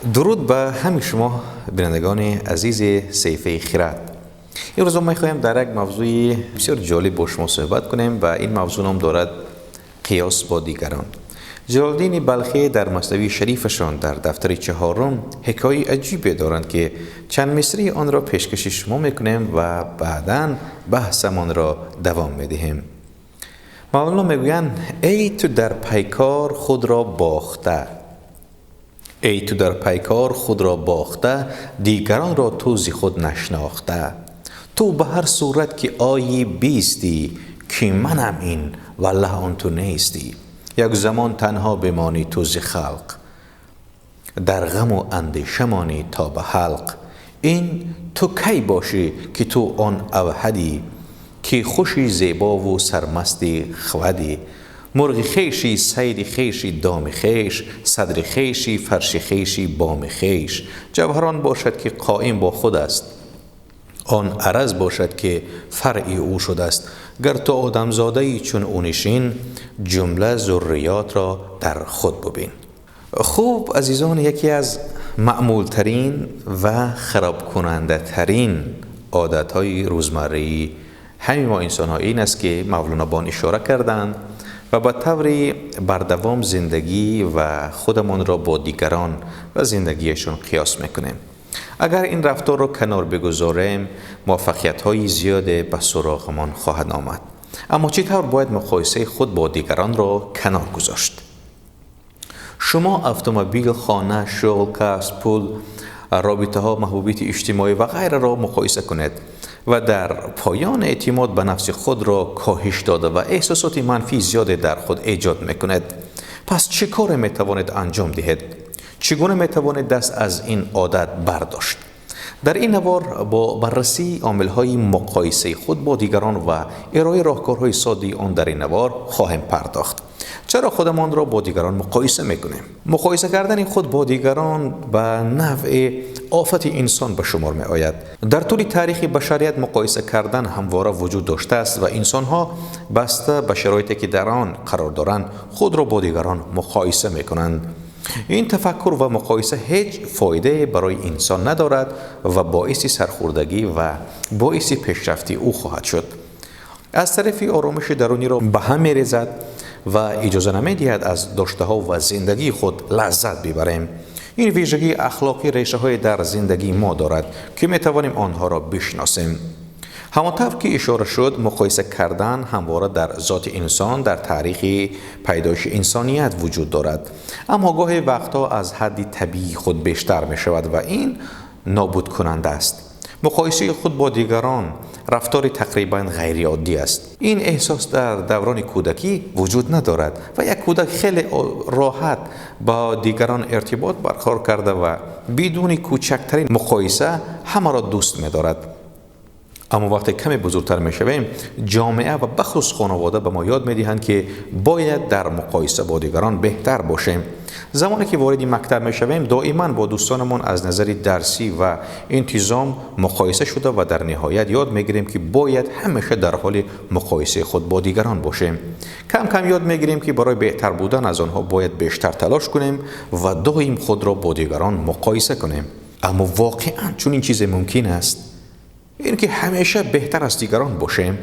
درود به همه شما بینندگان عزیز صحیفه خرد. این روز ما می‌خوایم در یک موضوع بسیار جالب با شما صحبت کنیم و این موضوع نام دارد قیاس با دیگران. جلالدین بلخی در مثنوی شریفشان در دفتر 4 حکایت عجیبی دارند که چند مصری آن را پیشکش شما میکنیم و بعداً بحثمان را دوام میدهیم. مولانا میگویند ای تو در پیکار خود را باخته، ای تو در پیکار خود را باخته، دیگران را تو ز خود نشناخته. تو به هر صورت که آیی بیستی، که منم این والله آن تو نیستی. یک زمان تنها بمانی تو ز خلق، در غم و اندیشه مانی تا به حلق. این تو کی باشی که تو آن اوحدی، که خوشی زیبا و سرمستی خودی. مرغ خیشی صید خیشی دام خیش، صدر خیشی فرش خیشی بام خیش. جوهران باشد که قائم با خود است، آن عرض باشد که فرع او شده است. گر تو آدم زاده‌ای چون او نشین، جمله ذریات را در خود ببین. خوب عزیزان، یکی از معمول ترین و خراب کننده ترین عادت های روزمره‌ای همین ما انسان ها این است که مولانا با آن اشاره کردند و به طور بردوام زندگی و خودمان را با دیگران و زندگیشون قیاس میکنیم. اگر این رفتار را کنار بگذاریم، موفقیت های زیاد به سراغمان خواهد آمد. اما چطور باید مقایسه خود با دیگران را کنار گذاشت؟ شما اتومبیل، خانه، شغل، کسب، پول، رابطه ها، محبوبیت اجتماعی و غیره را مقایسه کنید و در پایان اعتماد به نفس خود را کاهش داده و احساسات منفی زیاد در خود ایجاد میکنید. پس چه کار میتوانید انجام دهید؟ چگونه میتوانید دست از این عادت برداشت؟ در این نوار با بررسی عامل‌های مقایسه خود با دیگران و ارائه راهکارهای ساده آن در این نوار خواهیم پرداخت. چرا خودمان را با دیگران مقایسه میکنیم؟ مقایسه کردن خود با دیگران به نوع آفت انسان به شمار می آید. در طول تاریخ بشریت مقایسه کردن همواره وجود داشته است و انسان‌ها بسته به شرایطی که در آن قرار دارند خود را با دیگران مقایسه میکنند. این تفکر و مقایسه هیچ فایده برای انسان ندارد و باعث سرخوردگی و باعث پیشرفتی او خواهد شد. از طرفی آرامش درونی را به هم می‌ریزد و اجازه نمی‌دهد از داشته‌ها و زندگی خود لذت ببریم. این ویژگی اخلاقی ریشه‌های در زندگی ما دارد که می‌توانیم آنها را بشناسیم. همانطور که اشاره شد، مقایسه کردن همواره در ذات انسان در تاریخ پیدایش انسانیت وجود دارد، اما گاهی وقتا از حد طبیعی خود بیشتر می شود و این نابود کننده است. مقایسه خود با دیگران رفتار تقریبا غیر عادی است. این احساس در دوران کودکی وجود ندارد و یک کودک خیلی راحت با دیگران ارتباط برقرار کرده و بدون کوچکترین مقایسه همه را دوست می دارد. اما وقتی کمی بزرگتر می شویم، جامعه و بخصوص خانواده به ما یاد می دهند که باید در مقایسه با دیگران بهتر باشیم. زمانی که وارد مکتب می شویم، دائما با دوستانمان از نظر درسی و انتظام مقایسه شده و در نهایت یاد می گیریم که باید همیشه در حال مقایسه خود با دیگران باشیم. کم کم یاد می گیریم که برای بهتر بودن از آنها باید بیشتر تلاش کنیم و دائم خود را با دیگران مقایسه کنیم. اما واقعا چون این چیز ممکن است؟ این که همیشه بهتر از دیگران باشیم؟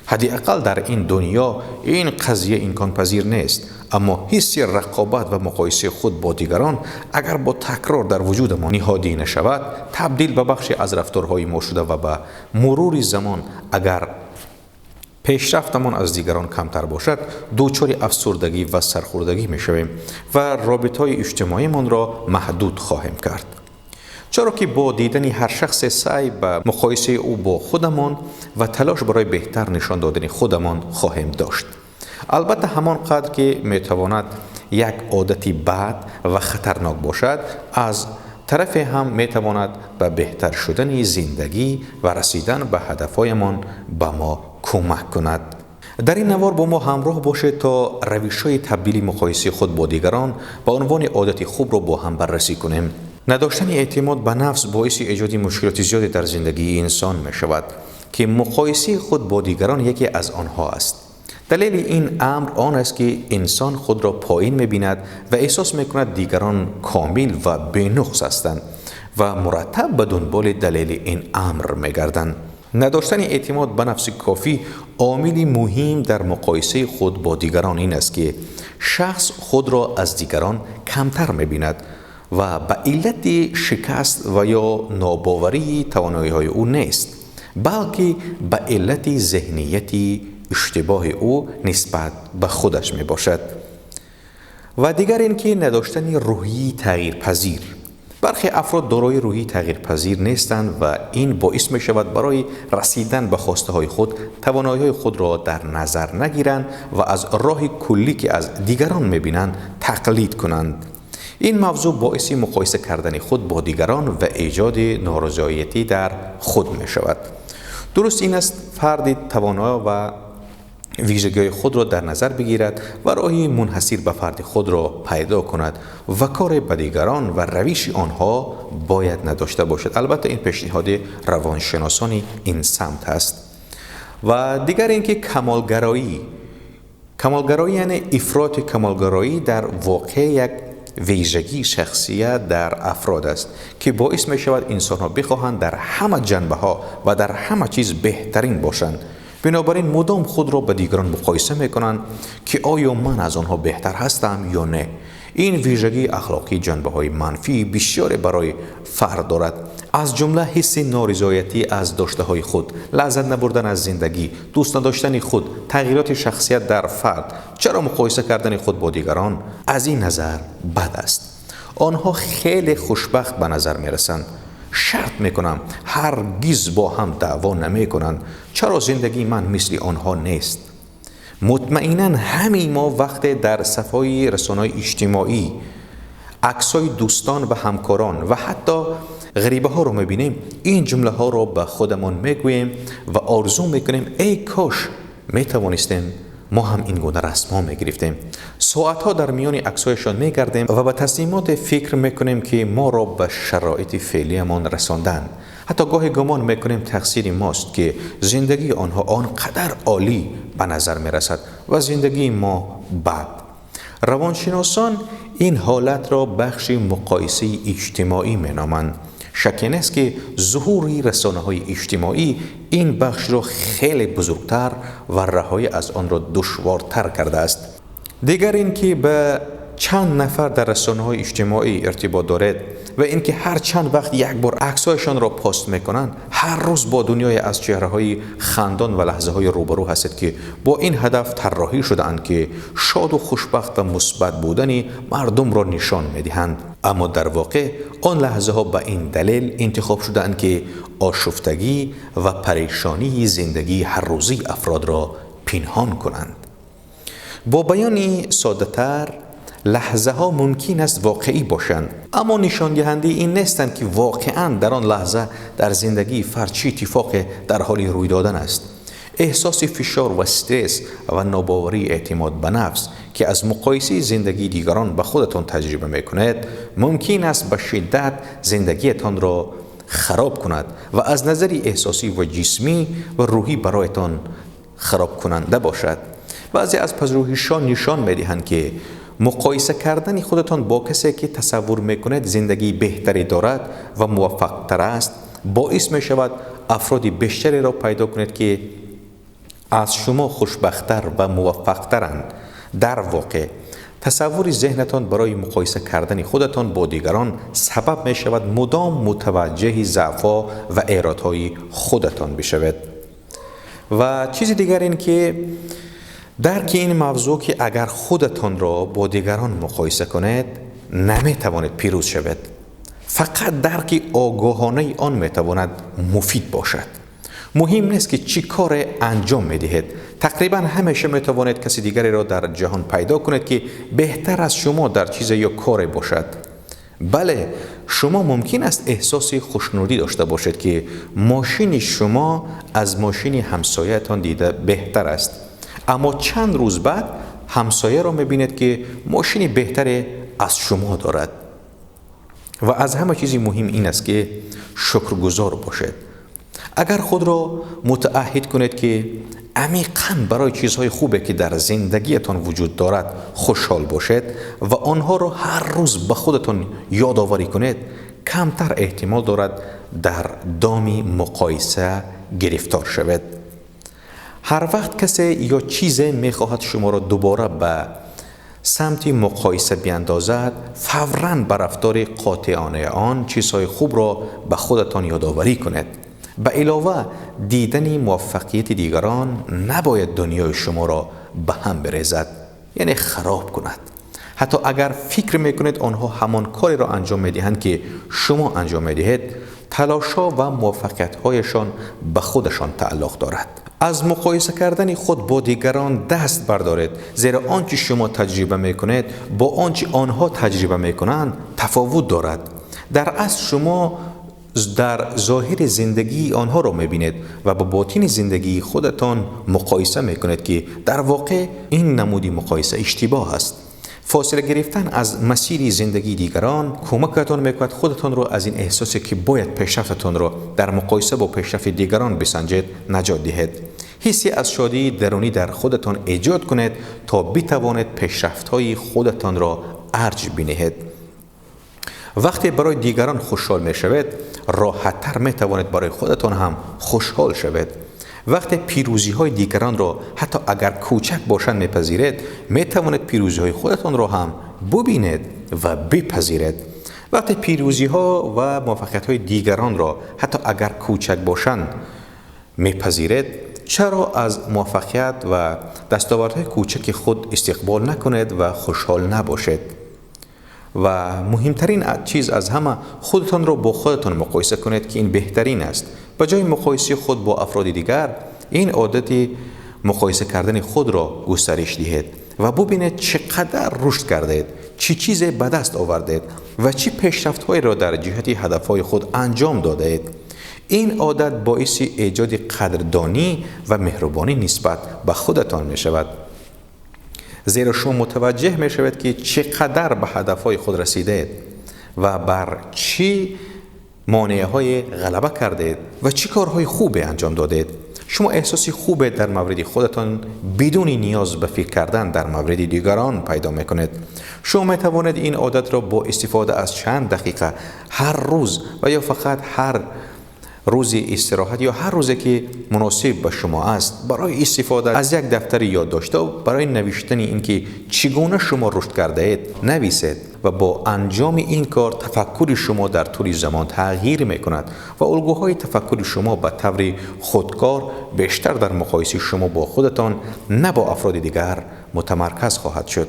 حداقل در این دنیا این قضیه امکان پذیر نیست. اما حس رقابت و مقایسه خود با دیگران اگر با تکرار در وجود ما نهادی نشود، تبدیل به بخشی از رفتارهای ما شده و با مرور زمان اگر پیشرفتمان از دیگران کمتر باشد، دچار افسردگی و سرخوردگی میشویم و رابطه‌های اجتماعیمان را محدود خواهیم کرد. چرا که با دیدن هر شخص سعی به مقایسه او با خودمان و تلاش برای بهتر نشان دادن خودمان خواهیم داشت. البته همان قدر که میتواند یک عادتی بد و خطرناک باشد، از طرف هم میتواند به بهتر شدن زندگی و رسیدن به هدفهایمان به ما کمک کند. در این نوار با ما همراه باشید تا روش‌های تبدیل مقایسه خود با دیگران به عنوان عادت خوب را با هم بررسی کنیم. نداشتن اعتماد به نفس باعث ایجاد مشکلات زیادی در زندگی انسان می شود که مقایسه خود با دیگران یکی از آنها است. دلیل این امر آن است که انسان خود را پایین می‌بیند و احساس می‌کند دیگران کامل و بی‌نقص هستند و مرتب به دنبال دلیل این امر می‌گردند. نداشتن اعتماد به نفس کافی عاملی مهم در مقایسه خود با دیگران این است که شخص خود را از دیگران کمتر می‌بیند و به علت شکست و یا ناباوری توانایی‌های او نیست، بلکه به علت ذهنیت اشتباه او نسبت به خودش می باشد. و دیگر اینکه نداشتن روحی تغییرپذیر. برخی افراد دارای روحی تغییرپذیر نیستند و این باعث می شود برای رسیدن به خواسته های خود توانایی خود را در نظر نگیرند و از راه کلی که از دیگران می بینند تقلید کنند. این موضوع باعث مقایسه کردن خود با دیگران و ایجاد نارضایتی در خود می شود. درست این است فرد توانا و ویژگی خود را در نظر بگیرد و راهی منحصر به فرد خود را پیدا کند و کار به دیگران و روش آنها باید نداشته باشد. البته این پیشنهاد روانشناسان این سمت است. و دیگر اینکه کمالگرایی یعنی افراط کمالگرایی در واقع یک ویژگی شخصیت در افراد است که باعث می شود انسان ها بخواهند در همه جنبه ها و در همه چیز بهترین باشند. بنابراین مدام خود را با دیگران مقایسه می کنند که آیا من از آنها بهتر هستم یا نه. این ویژگی اخلاقی جنبه های منفی بسیار برای فرد دارد، از جمله حس نارضایتی از داشته های خود، لذت نبردن از زندگی، دوست نداشتن خود، تغییرات شخصیت در فرد. چرا مقایسه کردن خود با دیگران از این نظر بد است؟ آنها خیلی خوشبخت به نظر می رسند. شرط میکنم هرگز با هم دعوا نمی کنند. چرا زندگی من مثل آنها نیست؟ مطمئنا همه ما وقت در صفحه رسانه‌های اجتماعی عکسای دوستان و همکاران و حتی غریبه ها رو میبینیم، این جمله ها رو به خودمون میگوییم و آرزو میکنیم ای کاش میتوانستیم ما هم این گونه رسم ها میگرفتیم. ساعت ها در میان عکسایشان میگردیم و به تصمیمات فکر میکنیم که ما را به شرایط فعلیمان رساندن. حتی گاهی گمان میکنیم تقصیر ماست که زندگی آنها آنقدر عالی به نظر میرسد و زندگی ما بد. روانشناسان این حالت را بخش مقایسه اجتماعی مینامند. شکی نیست که ظهور رسانه‌های اجتماعی این بخش را خیلی بزرگتر و رهایی از آن را دشوارتر کرده است. دیگر اینکه به چند نفر در رسانه‌های اجتماعی ارتباط دارد و اینکه هر چند وقت یک بار عکسایشان را پست میکنند، هر روز با دنیای از چهره‌های خندان و لحظه‌های روبرو هستید که با این هدف طراحی شده‌اند که شاد و خوشبخت و مثبت بودن مردم را نشان می‌دهند. اما در واقع آن لحظه‌ها به این دلیل انتخاب شده‌اند که آشفتگی و پریشانی زندگی هر روزی افراد را پنهان کنند. با بیانی ساده‌تر، لحظه ها ممکن است واقعی باشند، اما نشان دهنده این نیستند که واقعاً در آن لحظه در زندگی فرد چه اتفاقی در حال روی دادن است. احساس فشار و استرس و ناباوری اعتماد به نفس که از مقایسه زندگی دیگران به خودتان تجربه میکنید ممکن است به شدت زندگیتان را خراب کند و از نظر احساسی و جسمی و روحی برایتان خراب کننده باشد. بعضی از پژوهش‌ها نشان می‌دهند که مقایسه کردن خودتان با کسی که تصور میکنید زندگی بهتری دارد و موفق‌تر است باعث می شود افرادی بیشتری را پیدا کنید که از شما خوشبخت‌تر و موفق‌ترند. در واقع تصور ذهنتان برای مقایسه کردن خودتان با دیگران سبب می شود مدام متوجه ضعف‌ها و ایرادهای خودتان بشوید. و چیز دیگر این که درک این موضوع که اگر خودتان را با دیگران مقایسه کنید نمی توانید پیروز شوید. فقط درک آگاهانه آن می تواند مفید باشد. مهم نیست که چی کار انجام می دهید. تقریبا همیشه می توانید کسی دیگری را در جهان پیدا کنید که بهتر از شما در چیز یا کاری باشد. بله، شما ممکن است احساس خوشنودی داشته باشید که ماشین شما از ماشین همسایه‌تان دیده بهتر است، اما چند روز بعد همسایه را می‌بینید که ماشین بهتری از شما دارد. و از همه چیز مهم این است که شکرگزار باشید. اگر خود را متعهد کنید که عمیقاً برای چیزهای خوبی که در زندگیتان وجود دارد خوشحال باشید و آنها را هر روز به خودتان یادآوری کنید، کمتر احتمال دارد در دام مقایسه گرفتار شوید. هر وقت کسی یا چیزی میخواهد شما را دوباره به سمت مقایسه بیندازد، فوراً به رفتار قاطعانه آن چیزهای خوب را به خودتان یادآوری کنید. به علاوه دیدن موفقیت دیگران نباید دنیای شما را به هم بریزد، یعنی خراب کند. حتی اگر فکر میکنید آنها همان کاری را انجام میدهند که شما انجام میدهید، تلاش‌ها و موفقیت‌هایشان به خودشان تعلق دارد. از مقایسه کردن خود با دیگران دست بردارید، زیرا آنچه شما تجربه میکنید با آنچه آنها تجربه میکنند تفاوت دارد. در اصل شما در ظاهر زندگی آنها را میبینید و با باطن زندگی خودتان مقایسه میکنید که در واقع این نمودی مقایسه اشتباه است. فاصله گرفتن از مسیر زندگی دیگران کمکتان میکند خودتان را از این احساسی که باید پیشرفتتان را در مقایسه با پیشرفت دیگران بسنجید نجات دهید. حسی از شادی درونی در خودتان ایجاد کنید تا بتوانید پیشرفت‌های خودتان را ارج بنهید. وقتی برای دیگران خوشحال میشوید، راحت‌تر میتوانید برای خودتان هم خوشحال شوید. وقتی پیروزی‌های دیگران را حتی اگر کوچک باشند میپذیرید، میتوانید پیروزی‌های خودتان را هم ببینید و بپذیرید. وقتی پیروزی‌ها و موفقیت‌های دیگران را حتی اگر کوچک باشند میپذیرید، چرا از موفقیت و دستاوردهای کوچک خود استقبال نکنید و خوشحال نباشید؟ و مهمترین چیز از همه، خودتان را با خودتان مقایسه کنید که این بهترین است. به جای مقایسه خود با افراد دیگر، این عادت مقایسه کردن خود را گسترش دهید و ببینید چقدر رشد کردید، چه چیزی به دست آوردید و چه پیشرفت‌هایی را در جهت هدف‌های خود انجام دادید. این عادت باعث ایجاد قدردانی و مهربانی نسبت به خودتان می شود، زیرا شما متوجه می شود که چقدر به هدف‌های خود رسیدید و بر چه مانع‌های غلبه کردید و چه کارهای خوبی انجام دادید. شما احساسی خوب در مورد خودتان بدون نیاز به فکر کردن در مورد دیگران پیدا میکنید. شما میتوانید این عادت را با استفاده از چند دقیقه هر روز و یا فقط هر روز استراحت یا هر روزی که مناسب به شما است، برای استفاده از یک دفتر یادداشت برای نوشتن اینکه چگونه شما رشد کرده اید نویسید و با انجام این کار تفکر شما در طول زمان تغییر میکند و الگوهای تفکر شما به طور خودکار بیشتر در مقایسه شما با خودتان نه با افراد دیگر متمرکز خواهد شد.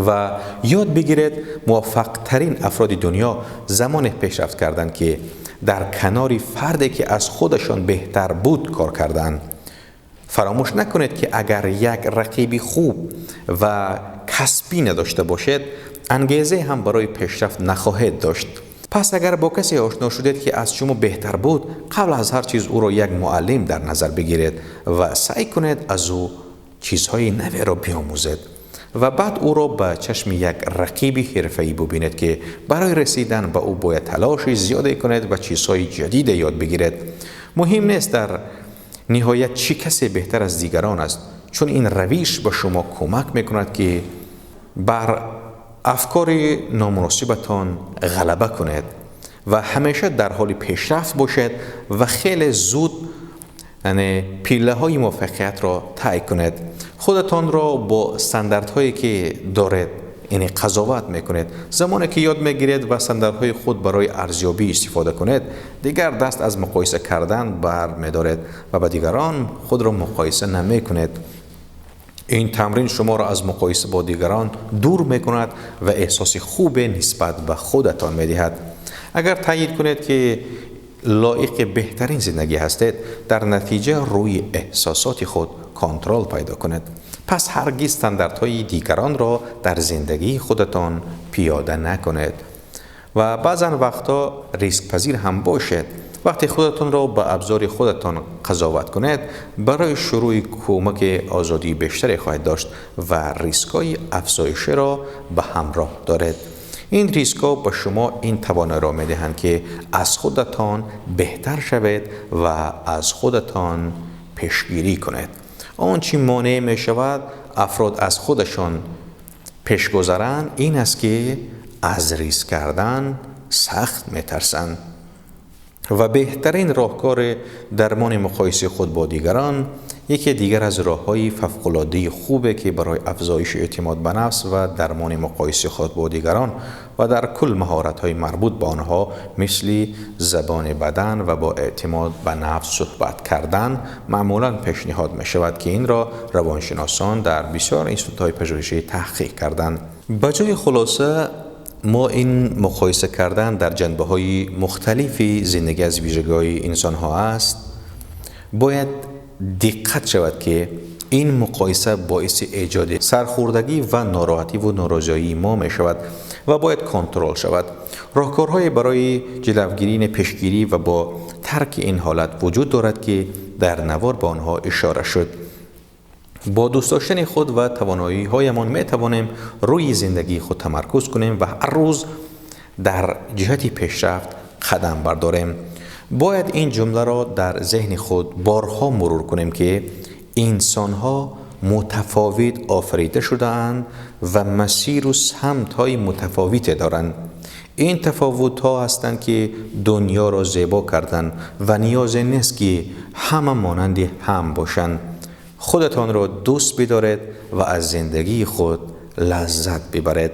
و یاد بگیرید موفق ترین افراد دنیا زمان پیشرفت کردن که در کنار فردی که از خودشان بهتر بود کار کردند. فراموش نکنید که اگر یک رقیب خوب و کسبی نداشته باشید، انگیزه هم برای پیشرفت نخواهید داشت. پس اگر با کسی آشنا شدید که از شما بهتر بود، قبل از هر چیز او را یک معلم در نظر بگیرید و سعی کنید از او چیزهای نوی را بیاموزید و بعد او را به چشم یک رقیب حرفه‌ای ببینید که برای رسیدن به او باید تلاش زیادی کنید و چیزهای جدید یاد بگیرید. مهم نیست در نهایت چه کسی بهتر از دیگران است، چون این روش به شما کمک میکند که بر افکار نامناسبتان غلبه کنید و همیشه در حال پیشرفت باشید و خیلی زود پیله های موفقیت را طی کنید. خودتان را با استانداردهایی که دارید یعنی قضاوت میکنید. زمانی که یاد میگیرید و استانداردهای خود برای ارزیابی استفاده کنید، دیگر دست از مقایسه کردن بر میدارید و با دیگران خود را مقایسه نمیکنید. این تمرین شما را از مقایسه با دیگران دور میکند و احساس خوب نسبت به خودتان میدهد. اگر تایید کنید که لایق بهترین زندگی هستید، در نتیجه روی احساسات خود کنترل پیدا کنید. پس هرگز استانداردهای دیگران را در زندگی خودتان پیاده نکنید و بعضا وقتا ریسک پذیر هم باشید. وقتی خودتان را به ابزار خودتان قضاوت کنید، برای شروع کمک آزادی بیشتری خواهید داشت و ریسک‌های افزایشی را به همراه دارید. این ریسک‌ها به شما این توانایی را می‌دهند که از خودتان بهتر شوید و از خودتان پیشگیری کنید. آنچه مانع می شود افراد از خودشان پیش گذرند این است که از ریسک کردن سخت می ترسند و بهترین راهکار درمان مقایسه خود با دیگران یکی دیگر از راه‌های فوق‌العاده خوبه که برای افزایش اعتماد به نفس و درمان مقایسه خود با دیگران و در کل مهارت‌های مربوط به آنها مثل زبان بدن و با اعتماد به نفس صحبت کردن معمولاً پیشنهاد می‌شود که این را روانشناسان در بسیار اینستیتوت‌های پژوهشی تحقیق کردند. به جای خلاصه ما این مقایسه کردن در جنبه‌های مختلفی زندگی از ویژگی‌های انسان‌ها است. باید دقت شود که این مقایسه باعث ایجاد سرخوردگی و ناراحتی و نارضایی ما می شود و باید کنترل شود. راهکارهای برای جلوگیری پیشگیری و با ترک این حالت وجود دارد که در نوار به آنها اشاره شد. با دوست داشتن خود و توانایی‌هایمان می توانیم روی زندگی خود تمرکز کنیم و هر روز در جهت پیشرفت قدم برداریم. باید این جمله را در ذهن خود بارها مرور کنیم که انسان‌ها متفاوت آفریده شده‌اند و مسیر و سمت‌های متفاوتی دارند. این تفاوت‌ها هستند که دنیا را زیبا کردند و نیاز نیست که همه مانند هم باشند. خودتان را دوست بدارید و از زندگی خود لذت ببرید.